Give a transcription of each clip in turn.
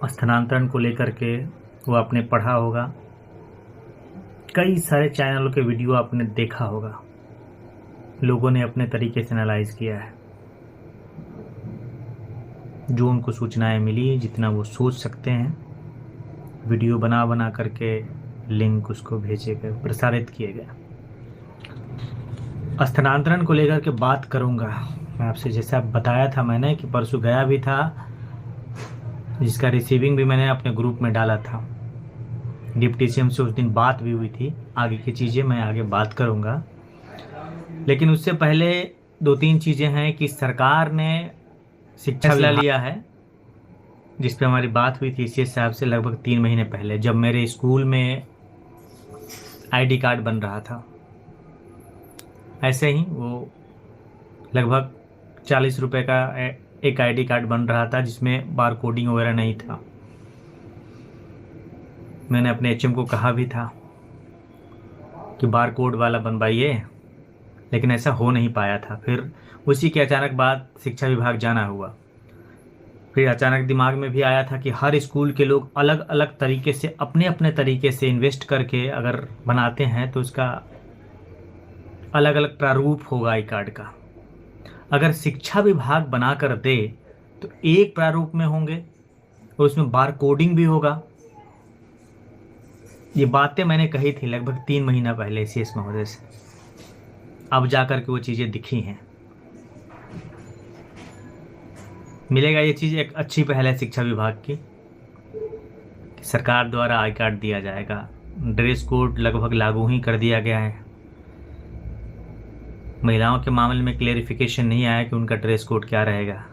स्थानांतरण को लेकर के वो आपने पढ़ा होगा, कई सारे चैनलों के वीडियो आपने देखा होगा, लोगों ने अपने तरीके से एनालाइज किया है, जो उनको सूचनाएं मिली, जितना वो सोच सकते हैं, वीडियो बना बना करके लिंक उसको भेजे गए, प्रसारित किए गए। स्थानांतरण को लेकर के बात करूंगा मैं आपसे। जैसा बताया था मैंने कि परसों गया भी था, जिसका रिसीविंग भी मैंने अपने ग्रुप में डाला था। डिप्टी सीएम से उस दिन बात भी हुई थी। आगे की चीज़ें मैं आगे बात करूंगा, लेकिन उससे पहले 2-3 चीज़ें हैं कि सरकार ने शिक्षा लिया है, जिस पे हमारी बात हुई थी सीएस साहब से लगभग 3 महीने पहले, जब मेरे स्कूल में आईडी कार्ड बन रहा था। ऐसे ही वो लगभग 40 रुपये का एक आईडी कार्ड बन रहा था, जिसमें बार कोडिंग वगैरह नहीं था। मैंने अपने एचएम को कहा भी था कि बार कोड वाला बनवाइए, लेकिन ऐसा हो नहीं पाया था। फिर उसी के अचानक बाद शिक्षा विभाग जाना हुआ। फिर अचानक दिमाग में भी आया था कि हर स्कूल के लोग अलग अलग तरीके से अपने अपने तरीके से इन्वेस्ट करके अगर बनाते हैं तो उसका अलग अलग प्रारूप होगा आई कार्ड का। अगर शिक्षा विभाग बना कर दे तो एक प्रारूप में होंगे और उसमें बार कोडिंग भी होगा। ये बातें मैंने कही थी लगभग 3 महीना पहले सीएस महोदय से। अब जाकर के वो चीज़ें दिखी हैं। मिलेगा ये चीज़, एक अच्छी पहल है शिक्षा विभाग की। सरकार द्वारा आई कार्ड दिया जाएगा। ड्रेस कोड लगभग लागू ही कर दिया गया है। महिलाओं के मामले में क्लेरिफिकेशन नहीं आया कि उनका ड्रेस कोड क्या रहेगा।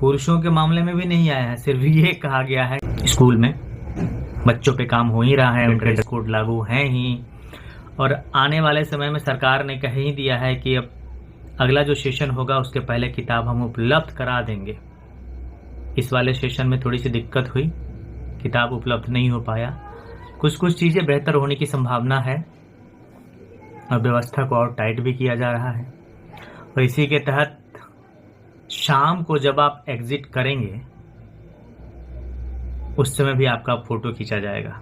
पुरुषों के मामले में भी नहीं आया है, सिर्फ ये कहा गया है स्कूल में बच्चों पे काम हो ही रहा है, उनके ड्रेस कोड लागू हैं ही। और आने वाले समय में सरकार ने कह ही दिया है कि अब अगला जो सेशन होगा उसके पहले किताब हम उपलब्ध करा देंगे। इस वाले सेशन में थोड़ी सी दिक्कत हुई, किताब उपलब्ध नहीं हो पाया। कुछ चीज़ें बेहतर होने की संभावना है और व्यवस्था को और टाइट भी किया जा रहा है। और इसी के तहत शाम को जब आप एग्जिट करेंगे उस समय भी आपका फ़ोटो खींचा जाएगा।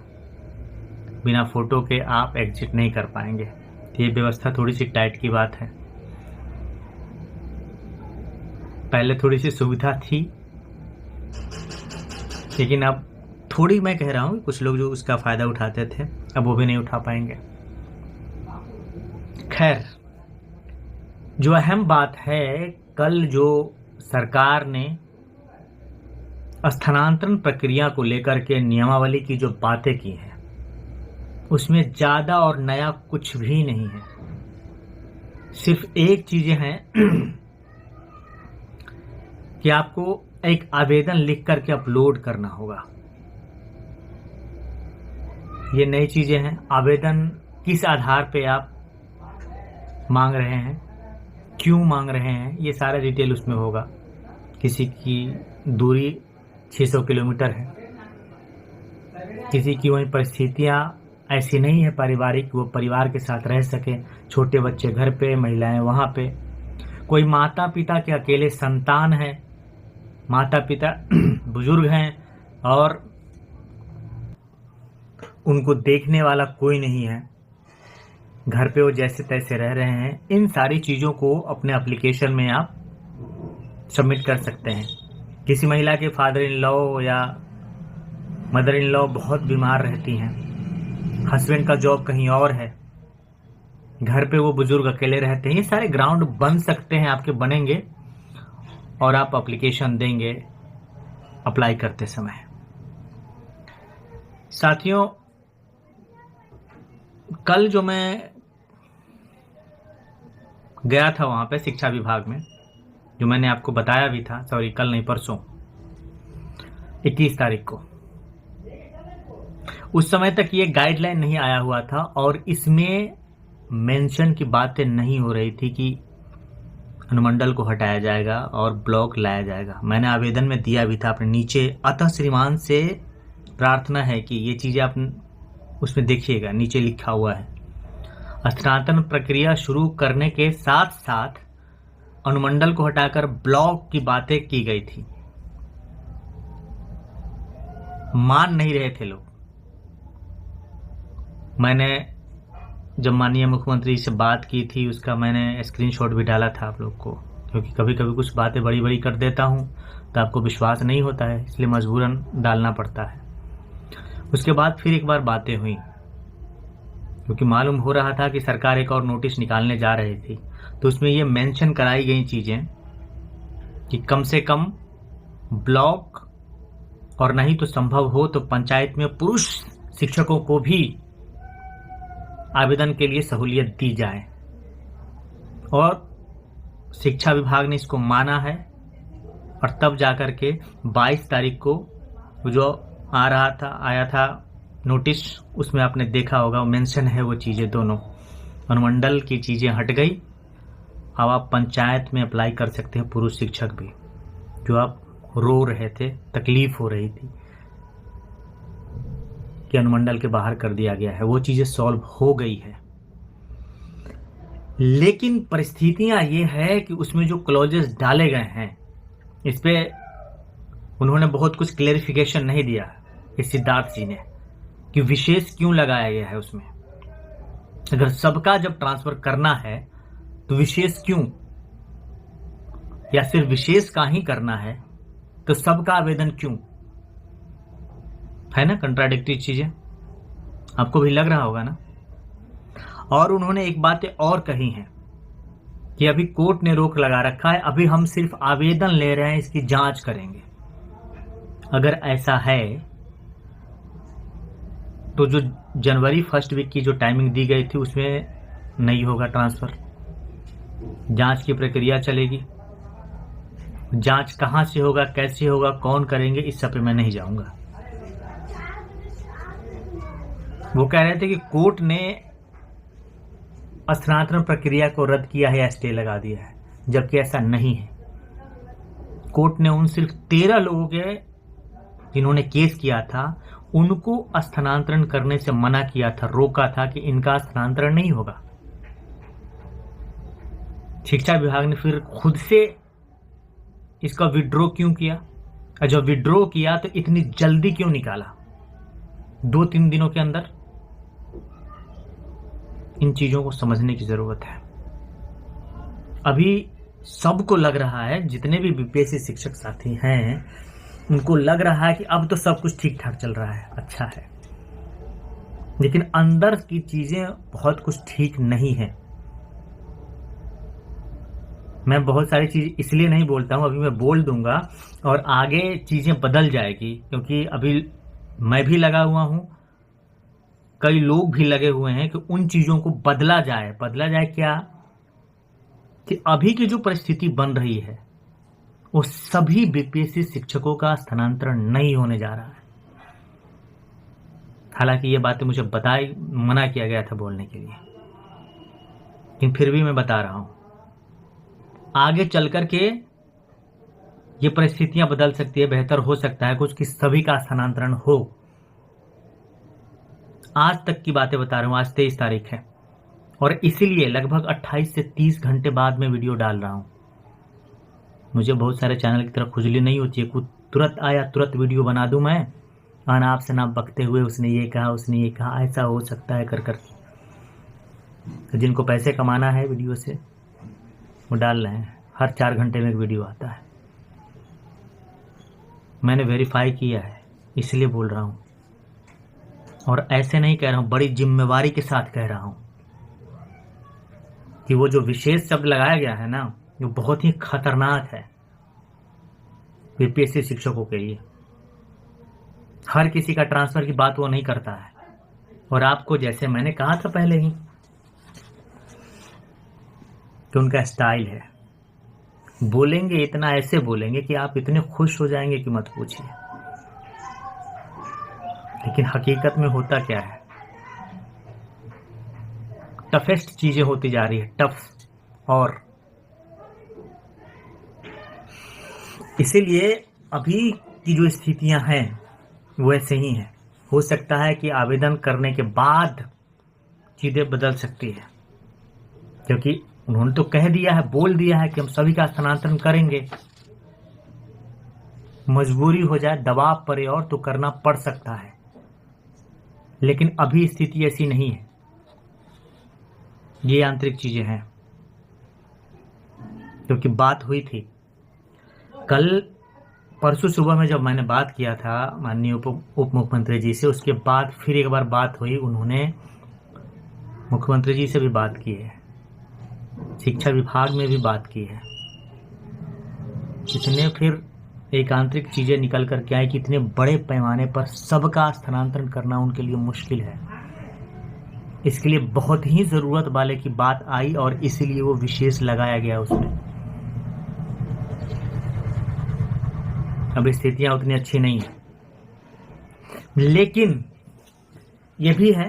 बिना फ़ोटो के आप एग्जिट नहीं कर पाएंगे। ये व्यवस्था थोड़ी सी टाइट की बात है। पहले थोड़ी सी सुविधा थी, लेकिन अब थोड़ी, मैं कह रहा हूँ कुछ लोग जो उसका फ़ायदा उठाते थे अब वो भी नहीं उठा पाएंगे। खैर, जो अहम बात है, कल जो सरकार ने स्थानांतरण प्रक्रिया को लेकर के नियमावली की जो बातें की हैं उसमें ज़्यादा और नया कुछ भी नहीं है। सिर्फ एक चीज़ें हैं कि आपको एक आवेदन लिख करके अपलोड करना होगा। ये नई चीज़ें हैं। आवेदन किस आधार पे आप मांग रहे हैं, क्यों मांग रहे हैं, ये सारा डिटेल उसमें होगा। किसी की दूरी 600 किलोमीटर है, किसी की वही परिस्थितियाँ ऐसी नहीं है पारिवारिक, वो परिवार के साथ रह सके, छोटे बच्चे घर पे, महिलाएं वहाँ पे, कोई माता पिता के अकेले संतान है, माता पिता बुजुर्ग हैं और उनको देखने वाला कोई नहीं है, घर पे वो जैसे तैसे रह रहे हैं। इन सारी चीज़ों को अपने एप्लीकेशन में आप सबमिट कर सकते हैं। किसी महिला के फादर इन लॉ या मदर इन लॉ बहुत बीमार रहती हैं, हस्बैंड का जॉब कहीं और है, घर पे वो बुजुर्ग अकेले रहते हैं, ये सारे ग्राउंड बन सकते हैं, आपके बनेंगे और आप एप्लीकेशन देंगे अप्लाई करते समय। साथियों, कल जो मैं गया था वहाँ पे शिक्षा विभाग में, जो मैंने आपको बताया भी था, सॉरी कल नहीं परसों 21 तारीख को, उस समय तक ये गाइडलाइन नहीं आया हुआ था और इसमें मेंशन की बातें नहीं हो रही थी कि अनुमंडल को हटाया जाएगा और ब्लॉक लाया जाएगा। मैंने आवेदन में दिया भी था अपने नीचे, अतः श्रीमान से प्रार्थना है कि ये चीज़ें आप उसमें देखिएगा, नीचे लिखा हुआ है स्थानांतरण प्रक्रिया शुरू करने के साथ साथ अनुमंडल को हटाकर ब्लॉक की बातें की गई थी। मान नहीं रहे थे लोग। मैंने जब माननीय मुख्यमंत्री से बात की थी उसका मैंने स्क्रीनशॉट भी डाला था आप लोग को, क्योंकि कभी कभी कुछ बातें बड़ी बड़ी कर देता हूँ तो आपको विश्वास नहीं होता है, इसलिए मजबूरन डालना पड़ता है। उसके बाद फिर एक बार बातें हुई, क्योंकि मालूम हो रहा था कि सरकार एक और नोटिस निकालने जा रही थी, तो उसमें ये मेंशन कराई गई चीजें कि कम से कम ब्लॉक और नहीं तो संभव हो तो पंचायत में पुरुष शिक्षकों को भी आवेदन के लिए सहूलियत दी जाए। और शिक्षा विभाग ने इसको माना है, और तब जाकर के 22 तारीख को जो आया था नोटिस, उसमें आपने देखा होगा मेंशन है वो चीजें, दोनों अनुमंडल की चीजें हट गई। अब आप पंचायत में अप्लाई कर सकते हैं पुरुष शिक्षक भी, जो आप रो रहे थे, तकलीफ हो रही थी कि अनुमंडल के बाहर कर दिया गया है, वो चीजें सॉल्व हो गई है। लेकिन परिस्थितियां ये है कि उसमें जो क्लॉजेस डाले गए हैं इस पे उन्होंने बहुत कुछ क्लेरिफिकेशन नहीं दिया इस सिद्धार्थ जी ने, कि विशेष क्यों लगाया गया है उसमें। अगर सबका जब ट्रांसफर करना है तो विशेष क्यों, या सिर्फ विशेष का ही करना है तो सबका आवेदन क्यों, है ना कंट्राडिक्टरी चीजें, आपको भी लग रहा होगा ना। और उन्होंने एक बात और कही है कि अभी कोर्ट ने रोक लगा रखा है, अभी हम सिर्फ आवेदन ले रहे हैं, इसकी जांच करेंगे। अगर ऐसा है तो जो जनवरी फर्स्ट वीक की जो टाइमिंग दी गई थी उसमें नहीं होगा ट्रांसफर, जांच की प्रक्रिया चलेगी। जांच कहां से होगा, कैसे होगा, कौन करेंगे, इस सब पे मैं नहीं जाऊंगा। वो कह रहे थे कि कोर्ट ने स्थानांतरण प्रक्रिया को रद्द किया है या स्टे लगा दिया है, जबकि ऐसा नहीं है। कोर्ट ने उन सिर्फ 13 लोगों के जिन्होंने केस किया था उनको स्थानांतरण करने से मना किया था, रोका था कि इनका स्थानांतरण नहीं होगा। शिक्षा विभाग ने फिर खुद से इसका विड्रॉ क्यों किया, और जब विड्रॉ किया तो इतनी जल्दी क्यों निकाला, 2-3 दिनों के अंदर। इन चीजों को समझने की जरूरत है। अभी सबको लग रहा है, जितने भी बीपीएससी शिक्षक साथी हैं उनको लग रहा है कि अब तो सब कुछ ठीक ठाक चल रहा है, अच्छा है, लेकिन अंदर की चीजें बहुत कुछ ठीक नहीं है। मैं बहुत सारी चीज इसलिए नहीं बोलता हूं, अभी मैं बोल दूंगा और आगे चीजें बदल जाएगी, क्योंकि अभी मैं भी लगा हुआ हूं, कई लोग भी लगे हुए हैं कि उन चीजों को बदला जाए। बदला जाए क्या, कि अभी की जो परिस्थिति बन रही है वो सभी बीपीएससी शिक्षकों का स्थानांतरण नहीं होने जा रहा है। हालांकि ये बातें मुझे मना किया गया था बोलने के लिए, लेकिन फिर भी मैं बता रहा हूं, आगे चल कर के ये परिस्थितियां बदल सकती है, बेहतर हो सकता है कुछ कि सभी का स्थानांतरण हो। आज तक की बातें बता रहा हूं, आज 23 तारीख है और इसीलिए लगभग 28 से 30 घंटे बाद में वीडियो डाल रहा हूं। मुझे बहुत सारे चैनल की तरफ खुजली नहीं होती है, कुछ तुरंत आया तुरंत वीडियो बना दूं मैं, अनाप से नाप बकते हुए उसने ये कहा उसने ये कहा, ऐसा हो सकता है कर तो जिनको पैसे कमाना है वीडियो से वो डाल रहे हैं, हर 4 घंटे में एक वीडियो आता है। मैंने वेरीफाई किया है इसलिए बोल रहा हूं, और ऐसे नहीं कह रहा हूं, बड़ी जिम्मेवारी के साथ कह रहा हूं कि वो जो विशेष शब्द लगाया गया है ना, जो बहुत ही खतरनाक है बीपीएससी शिक्षकों के लिए। हर किसी का ट्रांसफर की बात वो नहीं करता है, और आपको जैसे मैंने कहा था पहले ही कि उनका स्टाइल है, बोलेंगे इतना ऐसे बोलेंगे कि आप इतने खुश हो जाएंगे कि मत पूछिए। लेकिन हकीकत में होता क्या है, टफेस्ट चीजें होती जा रही है, टफ। और इसीलिए अभी की जो स्थितियां हैं वो ऐसे ही हैं। हो सकता है कि आवेदन करने के बाद चीजें बदल सकती है, क्योंकि उन्होंने तो कह दिया है, बोल दिया है कि हम सभी का स्थानांतरण करेंगे। मजबूरी हो जाए, दबाव पड़े और तो करना पड़ सकता है, लेकिन अभी स्थिति ऐसी नहीं है। ये आंतरिक चीजें हैं, क्योंकि बात हुई थी कल परसों सुबह में जब मैंने बात किया था माननीय उप मुख्यमंत्री जी से, उसके बाद फिर एक बार बात हुई, उन्होंने मुख्यमंत्री जी से भी बात की है, शिक्षा विभाग में भी बात की है। इसने फिर एक आंतरिक चीजें निकल कर के आई कि इतने बड़े पैमाने पर सबका स्थानांतरण करना उनके लिए मुश्किल है। इसके लिए बहुत ही जरूरत वाले की बात आई और इसीलिए वो विशेष लगाया गया उसमें। अब स्थितियां उतनी अच्छी नहीं है, लेकिन यह भी है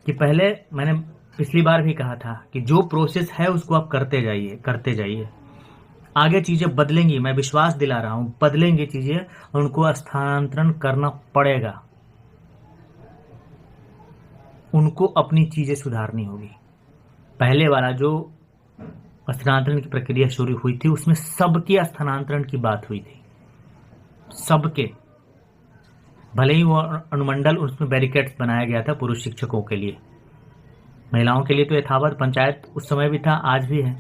कि पहले मैंने पिछली बार भी कहा था कि जो प्रोसेस है उसको आप करते जाइए। आगे चीजें बदलेंगी, मैं विश्वास दिला रहा हूं, बदलेंगी चीजें, उनको स्थानांतरण करना पड़ेगा, उनको अपनी चीजें सुधारनी होगी। पहले वाला जो स्थानांतरण की प्रक्रिया शुरू हुई थी उसमें सबके स्थानांतरण की बात हुई थी, सबके, भले ही वो अनुमंडल, उसमें बैरिकेड्स बनाया गया था पुरुष शिक्षकों के लिए, महिलाओं के लिए तो यथावत पंचायत उस समय भी था, आज भी है।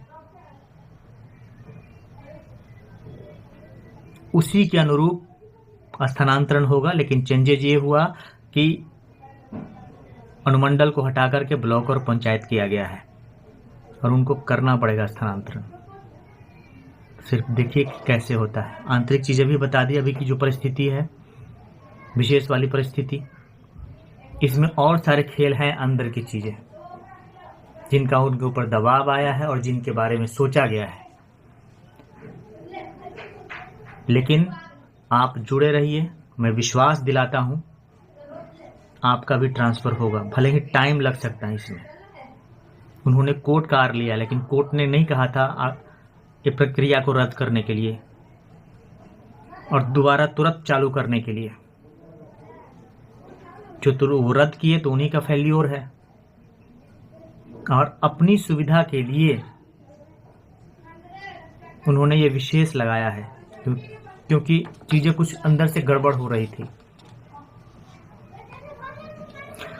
उसी के अनुरूप स्थानांतरण होगा, लेकिन चेंजेज ये हुआ कि अनुमंडल को हटा करके ब्लॉक और पंचायत किया गया है और उनको करना पड़ेगा स्थानांतरण। सिर्फ देखिए कि कैसे होता है। आंतरिक चीजें भी बता दी, अभी की जो परिस्थिति है, विशेष वाली परिस्थिति, इसमें और सारे खेल हैं अंदर की चीजें जिनका उनके ऊपर दबाव आया है और जिनके बारे में सोचा गया है। लेकिन आप जुड़े रहिए, मैं विश्वास दिलाता हूं आपका भी ट्रांसफर होगा, भले ही टाइम लग सकता है इसमें। उन्होंने कोर्ट का आर लिया, लेकिन कोर्ट ने नहीं कहा था ये प्रक्रिया को रद्द करने के लिए और दोबारा तुरंत चालू करने के लिए। जो वो रद्द किए तो उन्हीं का फेल्योर है, और अपनी सुविधा के लिए उन्होंने ये विशेष लगाया है, क्योंकि चीजें कुछ अंदर से गड़बड़ हो रही थी।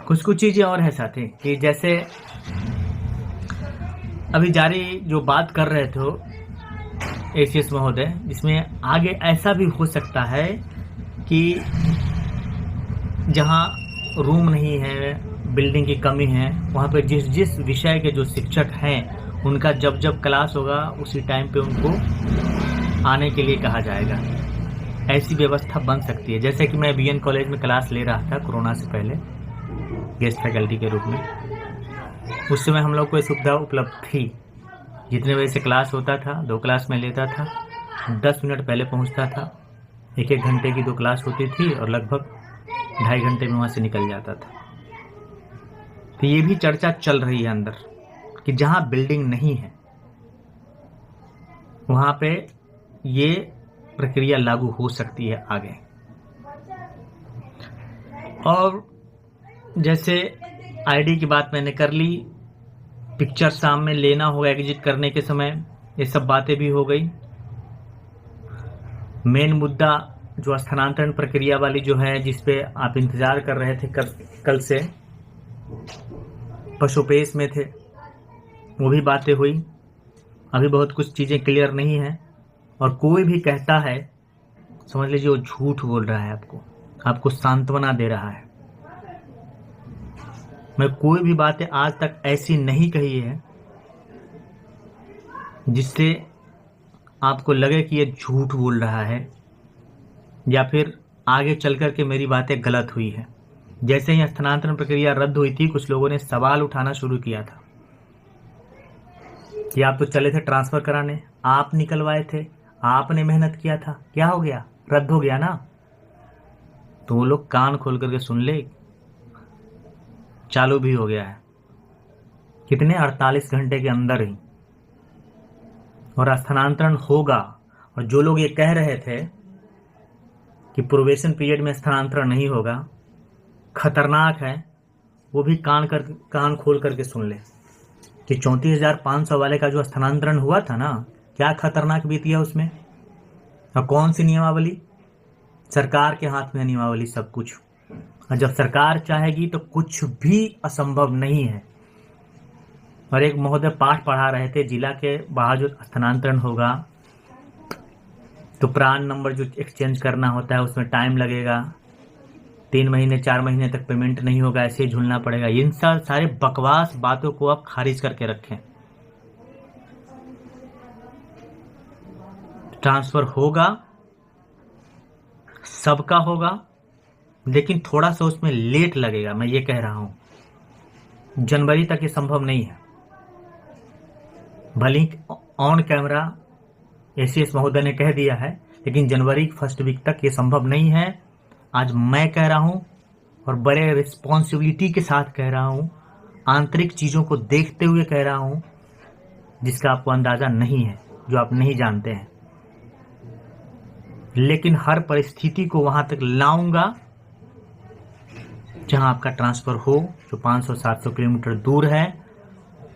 कुछ चीजें और है साथी कि जैसे अभी जारी जो बात कर रहे थे एसीएस महोदय, जिसमें आगे ऐसा भी हो सकता है कि जहां रूम नहीं है, बिल्डिंग की कमी है, वहां पे जिस जिस विषय के जो शिक्षक हैं उनका जब जब क्लास होगा उसी टाइम पे उनको आने के लिए कहा जाएगा। ऐसी व्यवस्था बन सकती है। जैसे कि मैं बीएन कॉलेज में क्लास ले रहा था कोरोना से पहले गेस्ट फैकल्टी के रूप में, उस समय हम लोग को ये सुविधा उपलब्ध थी। जितने बजे से क्लास होता था, 2 क्लास में लेता था, 10 मिनट पहले पहुंचता था, 1-1 घंटे की 2 क्लास होती थी और लगभग 2.5 घंटे में वहां से निकल जाता था। तो ये भी चर्चा चल रही है अंदर कि जहां बिल्डिंग नहीं है वहां पे ये प्रक्रिया लागू हो सकती है आगे। और जैसे आईडी की बात मैंने कर ली, पिक्चर सामने लेना होगा एग्जिट करने के समय, ये सब बातें भी हो गई। मेन मुद्दा जो स्थानांतरण प्रक्रिया वाली जो है, जिसपे आप इंतजार कर रहे थे कल से, पशुपेश में थे, वो भी बातें हुई। अभी बहुत कुछ चीजें क्लियर नहीं है, और कोई भी कहता है समझ लीजिए वो झूठ बोल रहा है, आपको सांत्वना दे रहा है। मैं कोई भी बातें आज तक ऐसी नहीं कही है जिससे आपको लगे कि ये झूठ बोल रहा है या फिर आगे चल कर के मेरी बातें गलत हुई है। जैसे ही स्थानांतरण प्रक्रिया रद्द हुई थी, कुछ लोगों ने सवाल उठाना शुरू किया था कि आप तो चले थे ट्रांसफर कराने, आप निकलवाए थे, आपने मेहनत किया था, क्या हो गया, रद्द हो गया ना। तो वो लोग कान खोल करके सुन ले, चालू भी हो गया है। कितने 48 घंटे के अंदर ही, और स्थानांतरण होगा। और जो लोग ये कह रहे थे कि प्रोबेशन पीरियड में स्थानांतरण नहीं होगा, खतरनाक है, वो भी कान खोल करके सुन ले कि 34,500 वाले का जो स्थानांतरण हुआ था ना, क्या खतरनाक बीतिया उसमें, और कौन सी नियमावली, सरकार के हाथ में है नियमावली सब कुछ, और जब सरकार चाहेगी तो कुछ भी असंभव नहीं है। और एक महोदय पाठ पढ़ा रहे थे, जिला के बाहर जो स्थानांतरण होगा तो प्राण नंबर जो एक्सचेंज करना होता है उसमें टाइम लगेगा, 3 महीने 4 महीने तक पेमेंट नहीं होगा, ऐसे ही झूलना पड़ेगा। इन सारे बकवास बातों को आप खारिज करके रखें। ट्रांसफर होगा, सबका होगा, लेकिन थोड़ा सा उसमें लेट लगेगा। मैं ये कह रहा हूं, जनवरी तक ये संभव नहीं है। भले ऑन कैमरा एसीएस महोदय ने कह दिया है, लेकिन जनवरी फर्स्ट वीक तक ये संभव नहीं है। आज मैं कह रहा हूं और बड़े रिस्पॉन्सिबिलिटी के साथ कह रहा हूं, आंतरिक चीजों को देखते हुए कह रहा हूं, जिसका आपको अंदाजा नहीं है, जो आप नहीं जानते हैं। लेकिन हर परिस्थिति को वहां तक लाऊंगा जहां आपका ट्रांसफर हो। जो 500-700 किलोमीटर दूर है,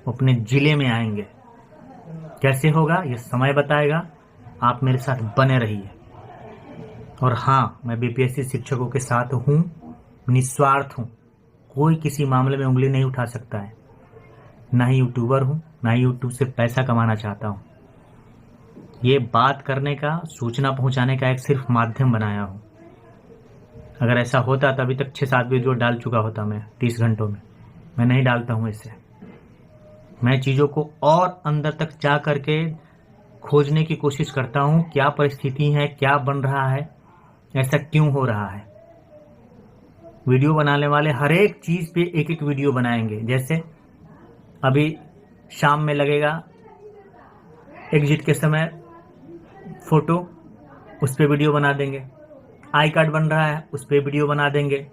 अपने जिले में आएंगे। कैसे होगा ये समय बताएगा। आप मेरे साथ बने रहिए। और हाँ, मैं बीपीएससी शिक्षकों के साथ हूं, निस्वार्थ हूं। कोई किसी मामले में उंगली नहीं उठा सकता है। ना ही यूट्यूबर हूं, ना ही यूट्यूब से पैसा कमाना चाहता हूं। ये बात करने का, सूचना पहुंचाने का एक सिर्फ माध्यम बनाया हूं। अगर ऐसा होता तो अभी तक 6-7 वीडियो डाल चुका होता मैं 30 घंटों में। मैं नहीं डालता हूं इसे। मैं चीज़ों को और अंदर तक जा करके खोजने की कोशिश करता हूं, क्या परिस्थिति है, क्या बन रहा है, ऐसा क्यों हो रहा है। वीडियो बनाने वाले हर एक चीज़ पे एक एक वीडियो बनाएंगे। जैसे अभी शाम में लगेगा एग्जिट के समय फोटो, उस पर वीडियो बना देंगे। आई कार्ड बन रहा है, उस पर वीडियो बना देंगे।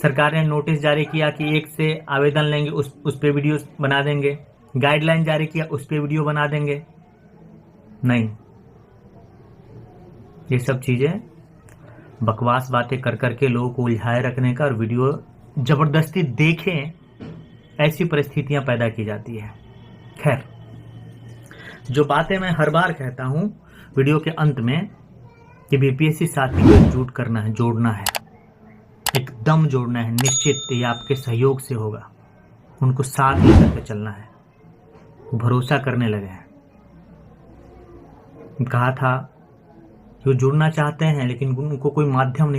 सरकार ने नोटिस जारी किया कि 1 से आवेदन लेंगे, उस पे वीडियो बना देंगे। गाइडलाइन जारी किया, उस पे वीडियो बना देंगे। नहीं, ये सब चीजें बकवास बातें कर करके लोगों को उलझाए रखने का और वीडियो जबरदस्ती देखें, ऐसी परिस्थितियां पैदा की जाती है। खैर, जो बातें मैं हर बार कहता हूं वीडियो के अंत में कि बीपीएससी साथी को एकजुट करना है, जोड़ना है, एकदम जोड़ना है। निश्चित ये आपके सहयोग से होगा। उनको साथ लेकर के चलना है। वो भरोसा करने लगे हैं। कहा था कि वो जुड़ना चाहते हैं, लेकिन उनको कोई माध्यम नहीं